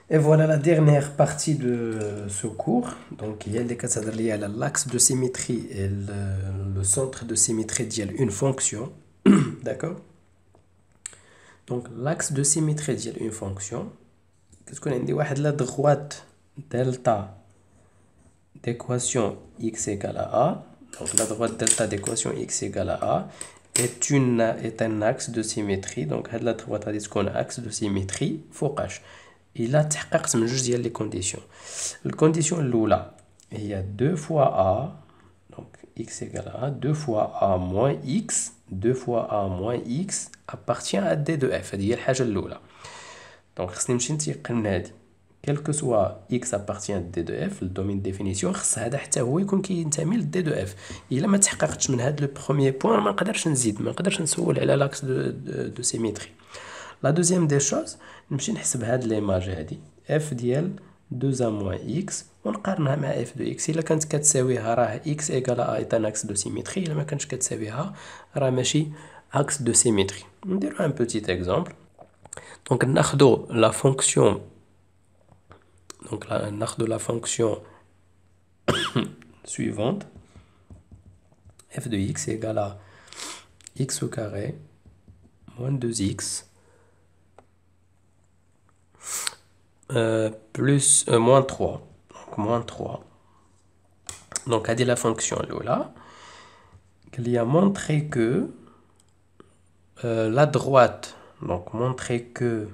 Et voilà la dernière partie de ce cours. Donc, il y a des cas liés à l'axe de symétrie et le centre de symétrie d'une fonction. D'accord? Donc, l'axe de symétrie d'une fonction. Qu'est-ce qu'on a dit? La droite delta d'équation x égale à a. Donc, la droite delta d'équation x égale à a est un axe de symétrie. Donc, la droite est un axe de symétrie فوقاش. Il a تحققت من جوج ديال les conditions. La condition الأولى هي 2 fois a, donc x égale à 2 fois a moins x, 2 fois a moins x appartient à d de f. هذه هي الحاجة الأولى. Donc خصني نمشي نتيقن هذه. Quel que soit x appartient à d de f, le domaine de définition, خص هذا حتى هو يكون كينتمي ل d de f. إلا ما تحققتش من هذا le premier point ما نقدرش نزيد، ما نقدرش نسول على l'axe de symétrie. La deuxième des choses, نمشي نحسب هاد ليماج هادي f ديال 2a moins x ونقارنها مع f de x. إلا كانت كتساويها راه x égale à est un axe de symétrie. إلا ما كانتش كتساويها راه ماشي axe de symétrie. نديرو un petit exemple. Donc ناخدو la fonction la fonction suivante. F de x égale à x au carré moins 2x plus moins 3. Donc moins 3. Donc, à dire la fonction là, qu'il a montré que la droite, donc montrer que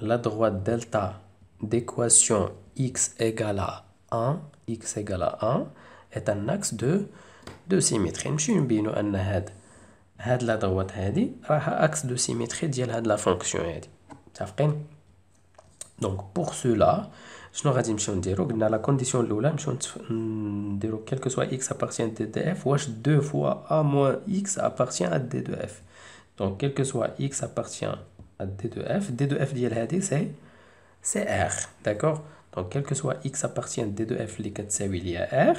la droite delta d'équation x égale à 1, x égale à 1 est un axe de symétrie. نمشي نبينو أن هاد la droite هادي راها axe de symétrie ديال هاد la fonction هادي. متفقين؟ Donc pour cela, شنو غادي نمشيو نديرو؟ قلنا لا كونديسيون الاولى نمشيو نديرو quel que soit x appartient à d de f واش 2 fois a moins x appartient à d de f. Donc quel que soit x appartient à d de f ديال هادي c'est r. D'accord? Donc quel que soit x appartient à d de f اللي كتساوي ليا r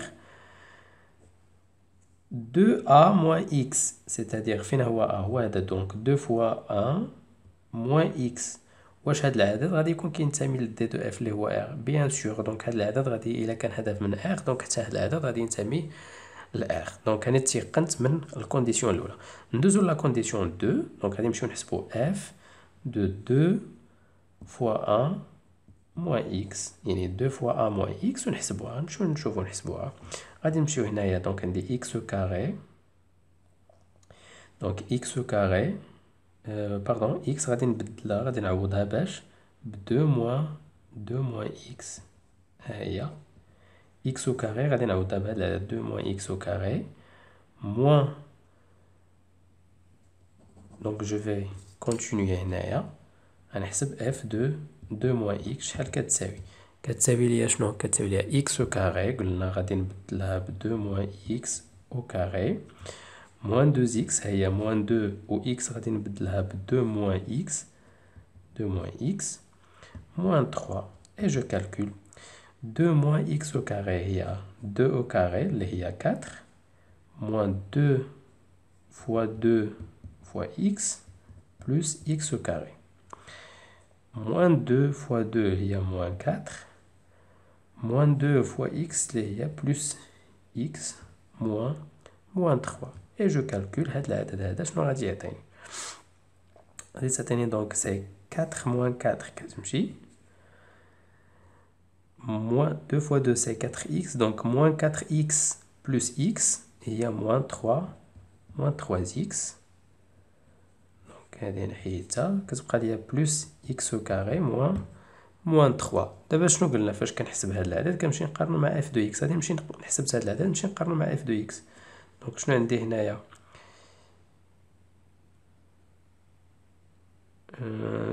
2a moins x, c'est-à-dire فين هو a هو هذا. donc 2 fois 1 moins x. واش هاد العدد غادي يكون كينتمي للدي دو اف اللي هو ار؟ بيان سور. دونك هاد العدد غادي الا كان هدف من ار دونك حتى هاد العدد غادي ينتمي لار. دونك انا تيقنت من الكونديسيون الاولى. ندوزو لا كونديسيون 2. دونك غادي نمشيو نحسبو اف دو 2 فوا 1 موان اكس، يعني 2 فوا 1 موان اكس ونحسبوها. نمشيو نشوفو نحسبوها. غادي نمشيو هنايا دونك عندي اكس كاري. دونك اكس كاري باردون x غادي نبدلها، غادي نعوضها باش ب 2 موان x. ها هي x au carré غادي نعوضها بهاد العدد 2 موان x au carré موان. دونك جو في كونتينيي هنايا غنحسب f دو 2 موان x شحال كتساوي. كتساوي ليا شنو؟ كتساوي ليا x au carré. قلنا غادي نبدلها ب 2 موان x au carré moins 2x, هي moins 2 و x غادي نبدلها ب 2 moins x, 2 moins x, moins 3. Et je calcule 2 moins x au carré هي 2 au carré اللي هي 4 moins 2 fois 2 fois x plus x au carré. Moins 2 fois 2 هي moins 4 moins 2 fois x اللي هي plus x moins 3. Et je calcule هاد العدد هذا شنو غادي يعطيني. غادي تعطيني دونك سي 4 moins 4 كتمشي moins 2 fois 2 c'est 4x donc moins 4x plus x هي moins 3 3x. donc هادي نحيدها كتبقى ليا plus x au carré moins 3. دابا شنو قلنا فاش كنحسب هاد العدد؟ كنمشي نقارنو مع f de x. غادي نمشي نحسب هاد العدد نمشي نقارنو مع f de x. دونك شنو عندي هنايا؟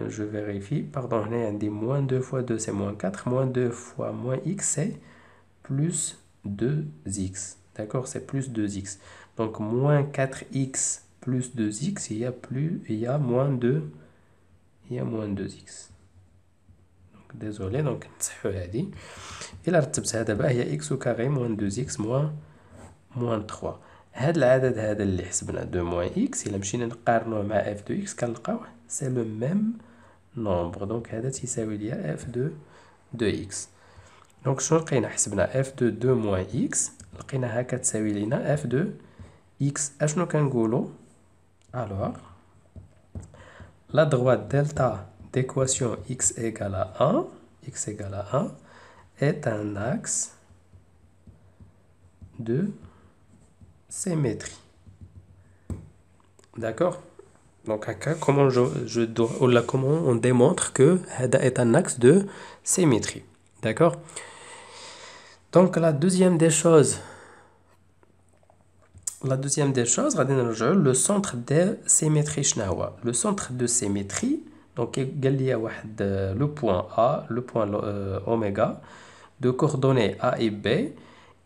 je vérifie, pardon, هنا عندي moins 2 fois 2 c'est moins 4, moins 2 fois moins x c'est plus 2x, d'accord, c'est plus 2x. Donc moins 4x plus 2x, il y a moins 2x. Donc désolé, donc نصحو هادي. إلا رتبتها دابا هي x au carré moins 2x moins 3. هاد العدد هذا اللي حسبنا 2 moins x إلا مشينا نقارنوه مع f de x كنلقاوه c'est le même nombre. donc هذا تيساوي ليا f de 2x. Donc, شنو لقينا حسبنا f de 2 moins x لقينا هكا تساوي لينا f de x. اشنو كنقولوا؟ alors la droite delta d'équation x égale à 1 est un axe de symétrie. D'accord? Donc, comment comment on démontre que هذا est un axe de symétrie. D'accord? Donc, la deuxième des choses, غادي نرجعوا le centre de symétrie شنو هو؟ Le centre de symétrie, donc قال لي واحد le point A, le point oméga de coordonnées A et B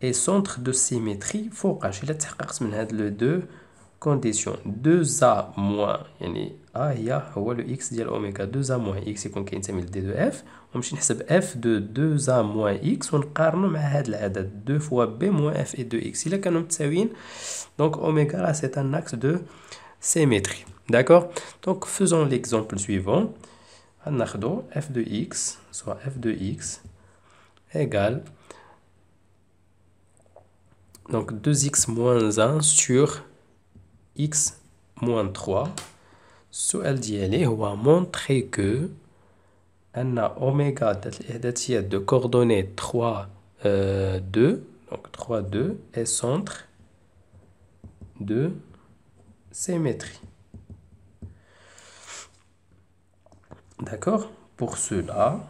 et centre de symétrie فوقاش إلا تحققت من هاد le deux conditions 2A moins يعني A هو le x ديال اوميغا 2A moins x يكون كينتمي ل D2F ونمشي نحسب F de 2A moins x ونقارنو مع هاد العدد 2 fois B moins F et 2x إلا كانوا متساويين donc oméga là c'est un axe de symétrie. D'accord? Donc faisons l'exemple suivant. ناخدو F de x soit F de x égale donc 2x moins 1 sur x moins 3. السؤال ديالي هو montrer que أن أوميغا ذات الإحداثيات de coordonnées 3 2 donc 3 2 est centre de symétrie. D'accord? Pour cela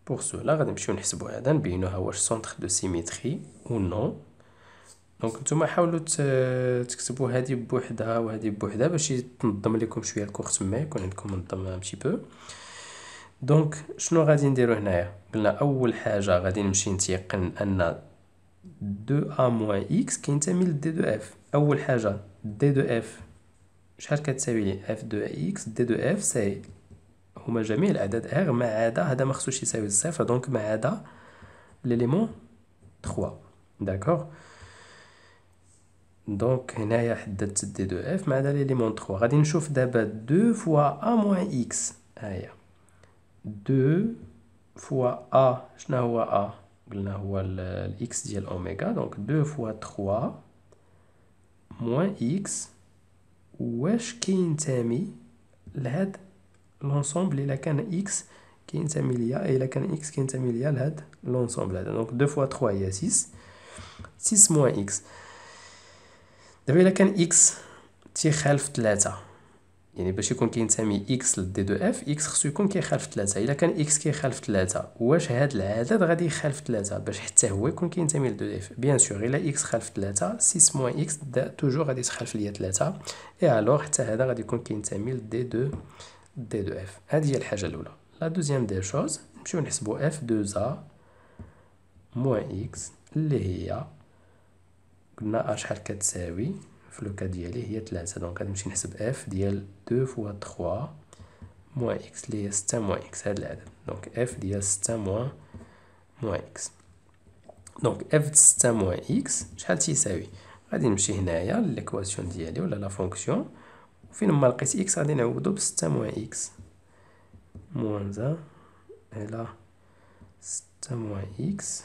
غادي نمشيو نحسبوا هذا نبينوها واش centre de symétrie ou non. دونك نتوما حاولوا تكتبوا هذه بوحدها وهذه بوحدها باش تنظم لكم شويه الكور تما يكون عندكم منظم ان بتي بو. دونك شنو غادي نديرو هنايا؟ قلنا اول حاجه غادي نمشي نتيقن ان 2a moins x كينتمي ل d2f. اول حاجه d2f شحال كتساوي لي f de x d2f سي هما جميع الاعداد r ما عدا هذا ما خصوش يساوي الصفر دونك ما عدا ليليمون 3. داكوغ دونك هنايا حددت دي دو اف مع ليليمون 3. غادي نشوف دابا 2 فوا ا موان اكس هاهي 2 فوا ا شنو هو ا؟ قلنا هو الاكس ديال اوميغا دونك 2 فوا 3 موان اكس واش كينتمي لهاد لونسومبل الا كان اكس كينتمي ليا الا كان اكس كينتمي ليا لهاد لونسومبل هذا دونك 2 فوا 3 هي 6 موان اكس. دابا الا كان اكس تيخالف 3 يعني باش يكون كينتمي اكس لدي دو اف اكس خصو يكون كيخالف 3. الا كان اكس كيخالف 3 واش هاد العدد غادي يخالف 3 باش حتى هو يكون كينتمي لدو اف؟ بيان سور الا اكس خالف 3 6 موان اكس توجور غادي تخالف ليا 3 اي الوغ حتى هذا غادي يكون كينتمي لدي دو اف. هذه هي الحاجه الاولى. لا دوزيام دي شوز نمشيو نحسبوا اف 2 ا موان اكس اللي هي قلنا شحال كتساوي في لو كا ديالي هي 3 دونك غادي نمشي نحسب اف ديال 2 فوا 3 موان اكس اللي هي 6 موان اكس هاد العدد دونك اف ديال 6 موان اكس. دونك اف 6 موان اكس شحال تيساوي؟ غادي نمشي هنايا ليكواسيون ديالي ولا لا فونكسيون وفين ما لقيت اكس غادي نعوضو ب 6 موان اكس موان 1 الى 6 موان اكس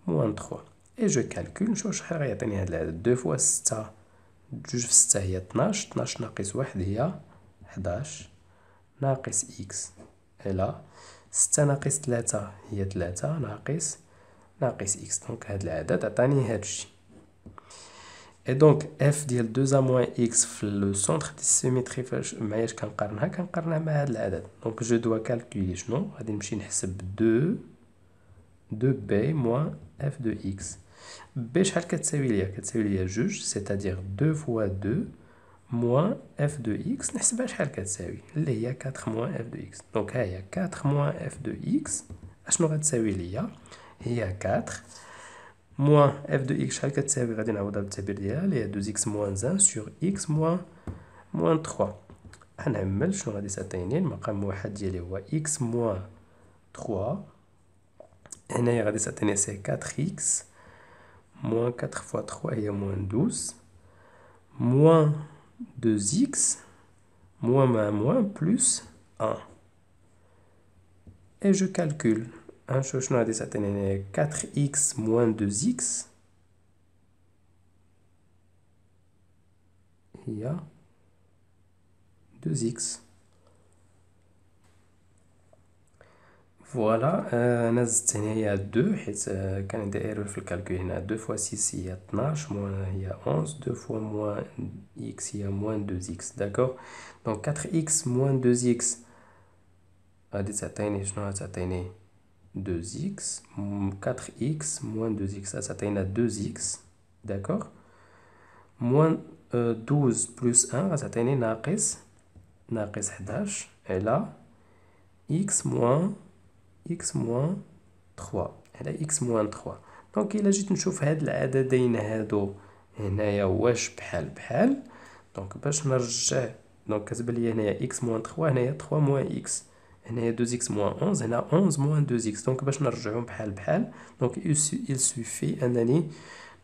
موان 3 et je calcule نشوف شحال غيعطيني هاد العدد 2 فوا 6 جوج في 6 هي 12 12 ناقص 1 هي 11 ناقص x الى 6 ناقص 3 هي 3 ناقص x دونك هاد العدد عطاني هاد الشي. et donc f ديال 2a moins x في لو سونتر دي سيميتري فاش معاياش كنقارنها مع هاد العدد دونك جو دوا كالكولي شنو غادي نمشي نحسب 2b moins f de x. b شحال كتساوي ليا جوج سيتادير 2 فوا 2 موان f de x نحسبها شحال كتساوي اللي هي 4 موان f de x دونك ها هي 4 موان f de x اشنو غتساوي ليا هي 4 موان f de x شحال كتساوي غادي نعوضها بالتعبير ديالها اللي هي 2x موان 1 سور x موان 3. غنعمل شنو غادي تعطيني المقام واحد ديالي هو x موان 3 هنايا غادي تعطيني سي 4x moins 4 fois 3 هي moins 12 moins 2x moins مع moins plus 1 et je calcule. شنو غادي تعطيني 4x moins 2x هي 2x. فوالا. انا زدت هنايا 2 حيت كان عندي ايرور في الكالكول هنا. 2 فوا 6 هي 12 موان هي 11. 2 فوا موان x هي موان 2x. داكوغ. دونك 4x موان 2x غادي تعطيني شنو غتعطيني 2x. 4x موان 2x غتعطينا 2x. داكوغ. موان 12 بلس 1 غتعطيني ناقص 11 على x موان 3 على x موان 3. دونك الا جيت نشوف هاد العددين هادو هنايا واش بحال بحال، دونك باش نرجع دونك كتبان ليا هنايا x موان 3 هنايا 3 موان x، هنايا 2x موان 11 هنا 11 موان 2x. دونك باش نرجعهم بحال بحال دونك il suffit انني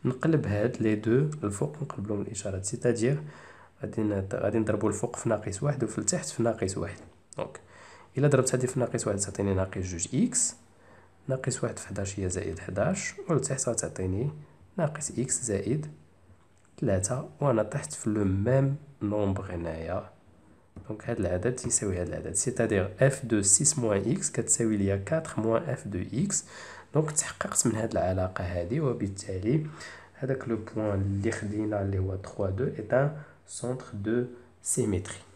نقلب هاد لي دو الفوق نقلبلهم الاشارات، سيتادير غادي نضربو الفوق في ناقص واحد وفي التحت في ناقص واحد. دونك الا ضربت هادي في ناقص واحد تعطيني ناقص جوج اكس، ناقص واحد في 11 هي زائد 11، والتحت غتعطيني ناقص اكس زائد 3، وانا طحت في لو ميم نومبر هنايا. دونك هاد العدد تيساوي هاد العدد، سيتادير اف دو 6 موان اكس كتساوي ليا 4 موان اف دو اكس. دونك تحققت من هاد العلاقة هادي، وبالتالي هذاك لو بوين اللي خدينا اللي هو 3 2 est un centre de symétrie.